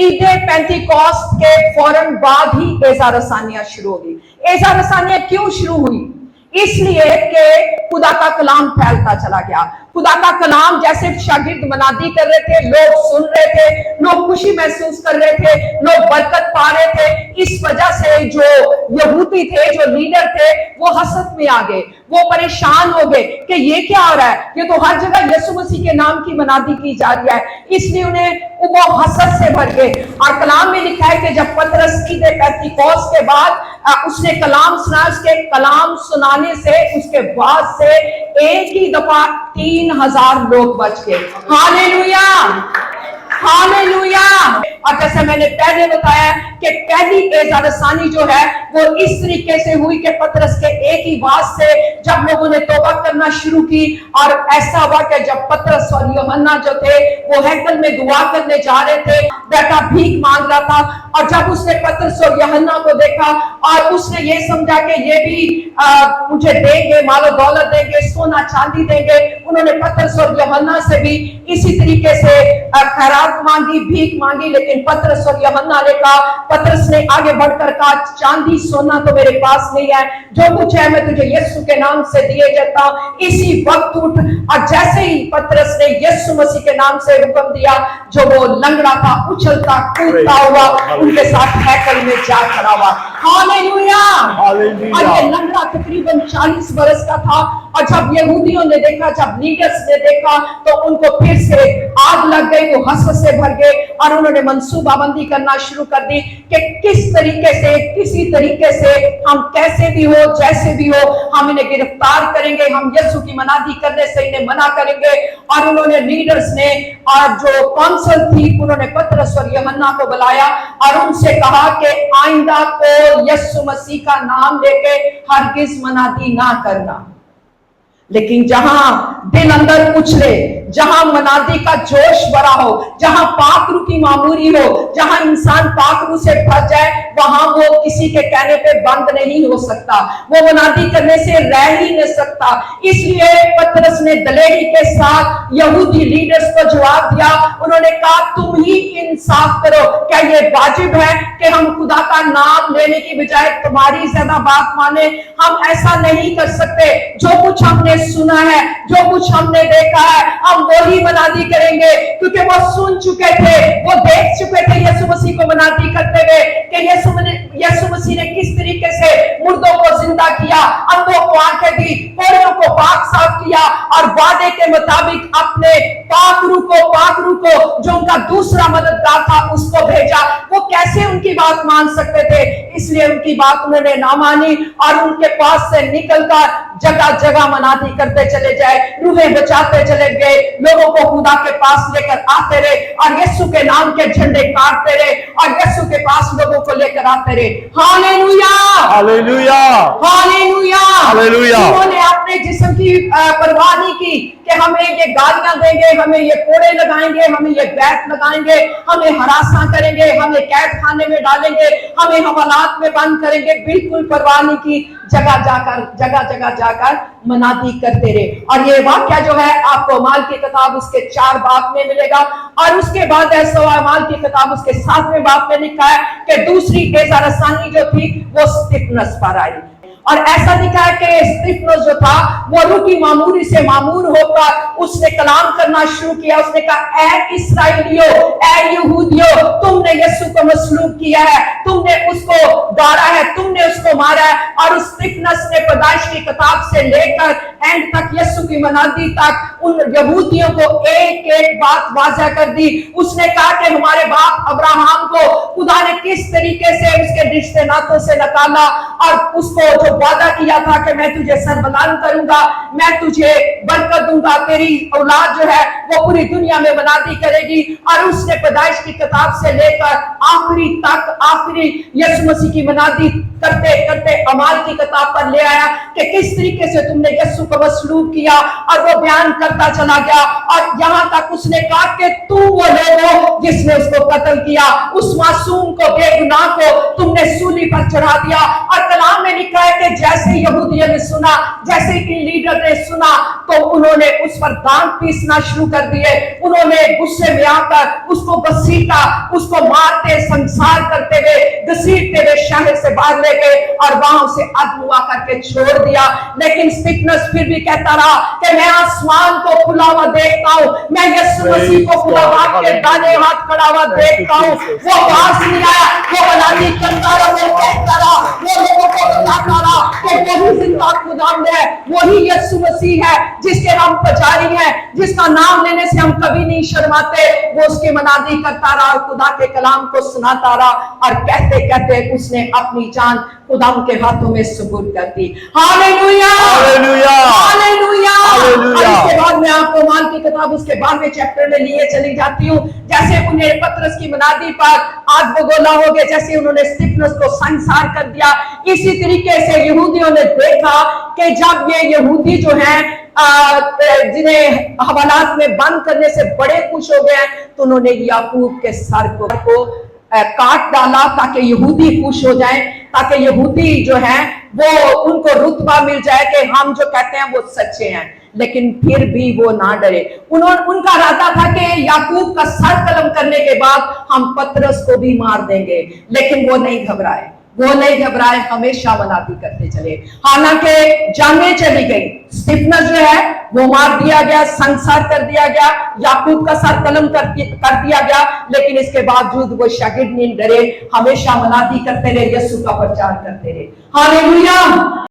Eid Pentecost के फौरन बाद ही एज़ा रसानियां शुरू होगी। एज़ा रसानियां क्यों शुरू हुई? इसलिए कि खुदा का कलाम फैलता चला गया। खुदा का कलाम जैसे शागिर्द मनादी कर रहे थे, लोग सुन रहे थे, लोग खुशी महसूस कर रहे थे, लोग बरकत पा रहे थे। इस वजह से जो यहूदी थे, जो लीडर थे, वो हसद में आ गए, वो परेशान हो गए कि ये क्या हो रहा है, ये तो हर जगह यीशु मसीह के नाम की मनादी की जा रही है। इसलिए उन्हें वो हसद से भर गए। और कलाम में लिखा है कि जब पतरस ईद पेंटिकॉस्ट के बाद उसने कलाम सुना, उसके कलाम सुनाने से उसके बाद से एक ही दफा 3000 लोग बच गए। Hallelujah, hallelujah. और जैसे मैंने पहले बताया कि पहली एज़ा रसानी जो है वो इस तरीके से हुई कि पतरस के एक ही बात से जब लोगों ने तौबा करना शुरू की, और ऐसा हुआ कि जब पतरस और यूहन्ना जो थे वो हैकल में दुआ करने जा रहे थे, बेटा भीख मांग रहा था, और जब उसने पतरस और यूहन्ना को देखा और उसने ये समझा कि ये भी मुझे देंगे, मालो दौलत देंगे, सोना चांदी देंगे, उन्होंने पतरस और यूहन्ना से भी इसी तरीके से खैरात मांगी, भीख मांगी। लेकिन पतरस और यूहन्ना ने कहा, पतरस ने आगे बढ़कर कहा, चांदी सोना तो मेरे पास नहीं है, जो कुछ है मैं तुझे यीशु के नाम से दिए जाता हूं। इसी वक्त उठ। और जैसे ही पतरस ने यीशु मसीह के नाम से हुक्म दिया, जो वो लंगड़ा था उछलता कूदता हुआ उनके साथ हैकल में जा खड़ा हुआ। हालेलुया। और ये लंगड़ा तकरीबन 40 बरस का था। और जब यहूदियों ने देखा, जब लीडर्स ने देखा, तो उनको फिर से आग लग गई, वो हसरत से भर गए और उन्होंने मंसूबाबंदी करना शुरू कर दी कि किस तरीके से, किसी तरीके से हम कैसे भी हो, जैसे भी हो, हम इन्हें गिरफ्तार करेंगे, हम यीशु की मनादी करने से इन्हें मना करेंगे। और उन्होंने लीडर्स ने और जो काउंसिल थी, उन्होंने पतरस और यूहन्ना को बुलाया और उनसे कहा कि आइंदा को यीशु मसीह का नाम लेके हरगिज मनादी ना करना। लेकिन जहां दिल अंदर उछले, जहां मनादी का जोश भरा हो, जहां पाकरू की मामूरी हो, जहां इंसान पाकरू से भर जाए, वहां वो किसी के कहने पे बंद नहीं हो सकता, वो मनादी करने से रह ही नहीं सकता। इसलिए पतरस ने दलेरी के साथ यहूदी लीडर्स को जवाब दिया। उन्होंने कहा, तुम ही इंसाफ करो, क्या ये वाजिब है कि हम खुदा का नाम लेने की बजाय तुम्हारी ज्यादा बात माने? हम ऐसा नहीं कर सकते। जो कुछ हमने सुना है, जो कुछ हमने देखा है, हम वही मनादी करेंगे, क्योंकि वो सुन चुके थे, वो देख चुके थे यीशु मसीह को मनादी करते हुए कि यीशु मसीह ने किस तरीके से मुर्दों को जिंदा किया, अंधों को आंखें दी, कोढ़ियों को पाक साफ किया, और वादे के मुताबिक अपने पाकरू को जो उनका दूसरा मददगार था उसको भेजा। वो कैसे उनकी बात मान सकते थे? इसलिए उनकी बात उन्होंने ना मानी और उनके पास से निकलकर जगह जगह मनादी करते चले जाए, रूहें बचाते चले गए, लोगों को खुदा के पास लेकर आते रहे और यीशु के नाम के झंडे काटते रहे और यीशु के पास लोगों को लेकर आते रहे। Hallelujah, hallelujah, hallelujah, hallelujah. उन्होंने अपने जिस्म की परवाह नहीं की कि हमें ये गालियां देंगे, हमें ये कोड़े लगाएंगे, हमें ये बैट लगाएंगे, हमें हरासा करेंगे, हमें कैद खाने में डालेंगे, हमें हवालात में बंद करेंगे। बिल्कुल परवाह नहीं की, जगह जगह जाकर मनादी करते रहे। और ये वाक्य जो है आपको अमाल की किताब उसके 4 बाब में मिलेगा। और उसके बाद ऐसा अमाल की किताब उसके 7वें बाब में लिखा है कि दूसरी एज़ा रसानी जो थी वो स्तिफनस पर आई। और ऐसा लिखा है कि स्तिफनस जो था वो रूह की मामूरी से मामूर होकर उसने कलाम करना शुरू किया। उसने कहा, ऐ इस्राएलियों, ऐ यहूदियों, तुमने यीशु को मसलूब किया है, तुमने उसको गाड़ा है, तुमने उसको मारा है। और उस स्तिफनस ने पैदाइश की किताब से लेकर एंड तक यीशु की मनादी तक उन यहूदियों को एक एक बात वाज़ा कर दी। उसने कहा कि हमारे बाप अब्राहम को खुदा ने किस तरीके से उसके रिश्ते नातों से निकाला और उसको जो वादा किया था कि मैं तुझे सरबलंद करूंगा, मैं तुझे बरकत दूंगा, तेरी औलाद जो है वो पूरी दुनिया में मनादी करेगी। और उसने पैदाइश की किताब से लेकर आखिरी यीशु मसीह की मनादी करते करते अमाल की किताब पर ले आया कि किस तरीके से तुमने यीशु को मसलूब किया। और वो बयान करता चला गया और यहाँ तक उसने कहा कि तू वो लोग हो जिसने उसको कत्ल किया, उस मासूम को, बेगुनाह को तुमने सूली पर चढ़ा दिया। और कलाम में लिखा है कि जैसे यहूदियों ने सुना, जैसे कि लीडर ने सुना, तो उन्होंने उस पर दांत पीसना शुरू कर दिए। उन्होंने गुस्से में आकर उसको घसीटा, उसको मारते, संसार करते हुए, घसीटते हुए शहर से बाहर ले गए और वहां उसे अगवा करके छोड़ दिया। लेकिन स्तिफनस फिर भी कहता रहा कि मैं आसमान को खुला हुआ देखता हूं, मैं यीशु मसीह को खुला के दाने हाथ खड़ा हुआ देखता हूं। वो पास नहीं आया, वो बलानी करता रहा, वो कहता रहा, वो लोगों को बताता रहा कि वही जिंदा खुदावंद है, वही यीशु मसीह है जिसके हम पुजारी हैं, जिसका नाम लेने से हम कभी नहीं शर्माते। वो उसकी मनादी करता रहा और खुदा के कलाम को सुनाता रहा और कहते कहते उसने अपनी जान खुदाम के हाथों में सुपुर्द कर दी। Hallelujah, hallelujah, hallelujah. हालेलुया। और इसके बाद मैं आपको माल की किताब उसके 12वें चैप्टर में लिए चली जाती हूँ। जैसे उन्हें पतरस की मनादी पर आग बगोला हो गए, जैसे उन्होंने स्तिफनस को संसार कर दिया, इसी तरीके से यहूदियों ने देखा कि जब ये यहूदी जो हैं जिन्हें हवालात में बंद करने से बड़े खुश हो गए, तो उन्होंने याकूब के सर को काट डाला ताकि यहूदी खुश हो जाएं, ताकि यहूदी जो हैं वो उनको रुतबा मिल जाए कि हम जो कहते हैं वो सच्चे हैं। लेकिन फिर भी वो ना डरे। उनका इरादा था कि याकूब का सर कलम करने के बाद हम पतरस को भी मार देंगे, लेकिन वो नहीं घबराए, वो नहीं घबराए, हमेशा मनादी करते चले। हालांकि जानें चली गई, स्तिफनस जो है वो मार दिया गया, संसार कर दिया गया, याकूब का सर कलम कर दिया गया, लेकिन इसके बावजूद वो शागिर्द नहीं डरे, हमेशा मनादी करते रहे, यीशु का प्रचार करते रहे। हालेलुया।